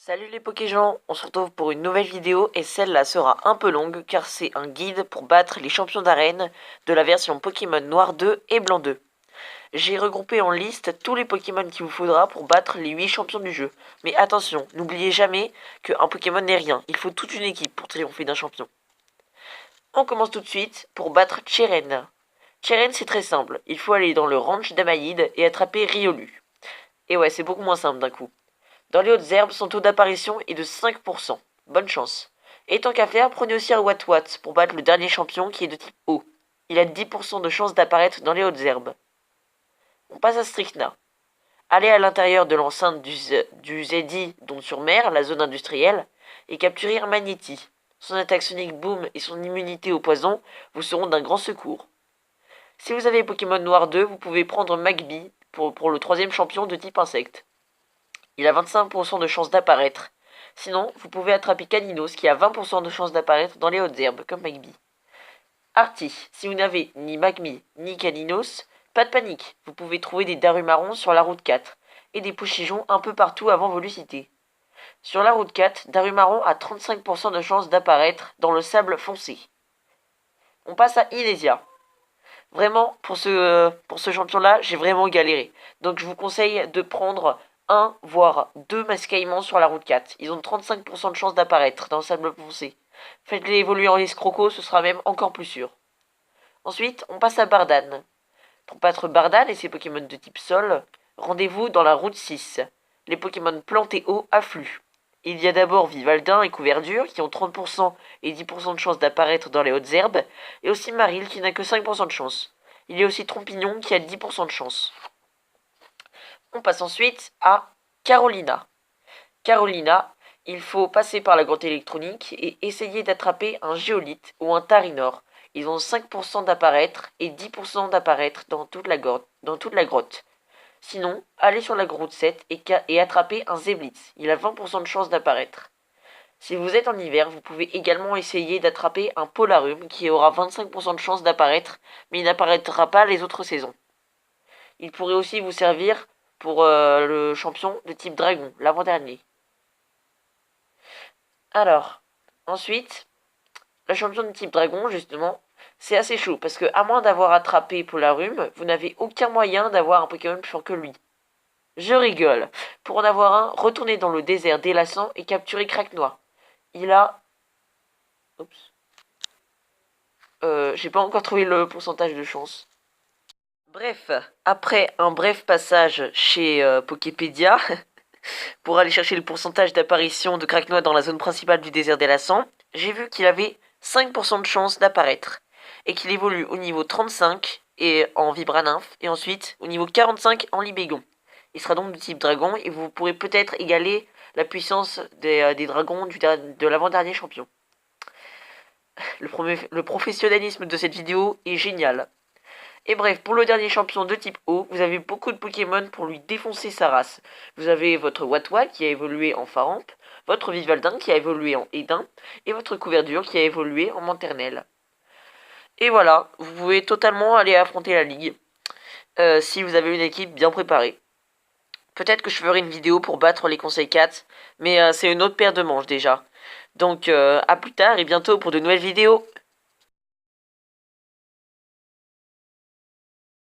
Salut les Pokégens, on se retrouve pour une nouvelle vidéo et celle-là sera un peu longue car c'est un guide pour battre les champions d'arène de la version Pokémon Noir 2 et Blanc 2. J'ai regroupé en liste tous les Pokémon qu'il vous faudra pour battre les 8 champions du jeu. Mais attention, n'oubliez jamais qu'un Pokémon n'est rien, il faut toute une équipe pour triompher d'un champion. On commence tout de suite pour battre Cheren. Cheren c'est très simple, il faut aller dans le ranch d'Amaïd et attraper Riolu. Et ouais, c'est beaucoup moins simple d'un coup. Dans les hautes herbes, son taux d'apparition est de 5%. Bonne chance. Et tant qu'à faire, prenez aussi un Wat-Wat pour battre le dernier champion qui est de type eau. Il a 10% de chance d'apparaître dans les hautes herbes. On passe à Stricna. Allez à l'intérieur de l'enceinte du Zeddy, dont sur mer, la zone industrielle, et capturez un Magnéti. Son attaque Sonic Boom et son immunité au poison vous seront d'un grand secours. Si vous avez Pokémon Noir 2, vous pouvez prendre Magby pour le troisième champion de type insecte. Il a 25% de chance d'apparaître. Sinon, vous pouvez attraper Caninos qui a 20% de chance d'apparaître dans les hautes herbes, comme Magby. Artie, si vous n'avez ni Magby ni Caninos, pas de panique, vous pouvez trouver des Darumarons sur la route 4 et des Pochijons un peu partout avant vos lucités. Sur la route 4, Darumaron a 35% de chance d'apparaître dans le sable foncé. On passe à Inesia. Vraiment, pour ce champion-là, j'ai vraiment galéré. Donc je vous conseille de prendre 1 voire 2 Mascaillements sur la route 4. Ils ont 35% de chance d'apparaître dans le sable foncé. Faites-les évoluer en escroco, ce sera même encore plus sûr. Ensuite, on passe à Bardan. Pour battre Bardan et ses Pokémon de type sol, rendez-vous dans la route 6. Les Pokémon plantes et eau affluent. Il y a d'abord Vivaldin et Couverture qui ont 30% et 10% de chance d'apparaître dans les hautes herbes, et aussi Maril qui n'a que 5% de chance. Il y a aussi Trompignon qui a 10% de chance. On passe ensuite à Carolina. Carolina, il faut passer par la grotte électronique et essayer d'attraper un Géolite ou un Tarinor. Ils ont 5% d'apparaître et 10% d'apparaître dans toute la grotte. Sinon, allez sur la grotte 7 et attrapez un Zeblitz. Il a 20% de chance d'apparaître. Si vous êtes en hiver, vous pouvez également essayer d'attraper un Polarum qui aura 25% de chance d'apparaître, mais il n'apparaîtra pas les autres saisons. Il pourrait aussi vous servir pour le champion de type dragon, l'avant-dernier. Alors, ensuite, le champion de type dragon, justement, c'est assez chaud, parce que à moins d'avoir attrapé Polarum, vous n'avez aucun moyen d'avoir un Pokémon plus fort que lui. Je rigole. Pour en avoir un, retournez dans le désert délassant et capturez Craquenois. Il a... Oups. J'ai pas encore trouvé le pourcentage de chance. Bref, après un bref passage chez Poképédia, pour aller chercher le pourcentage d'apparition de Craquenois dans la zone principale du désert délassant, j'ai vu qu'il avait 5% de chance d'apparaître, et qu'il évolue au niveau 35 et en Vibranymph, et ensuite au niveau 45 en Libégon. Il sera donc de type dragon, et vous pourrez peut-être égaler la puissance des dragons de l'avant-dernier champion. Le professionnalisme de cette vidéo est génial. Et bref, pour le dernier champion de type eau, vous avez beaucoup de Pokémon pour lui défoncer sa race. Vous avez votre Watwa qui a évolué en Faramp, votre Vivaldin qui a évolué en Édin, et votre Couverture qui a évolué en Maternelle. Et voilà, vous pouvez totalement aller affronter la ligue, si vous avez une équipe bien préparée. Peut-être que je ferai une vidéo pour battre les conseils 4, mais c'est une autre paire de manches déjà. Donc à plus tard et bientôt pour de nouvelles vidéos.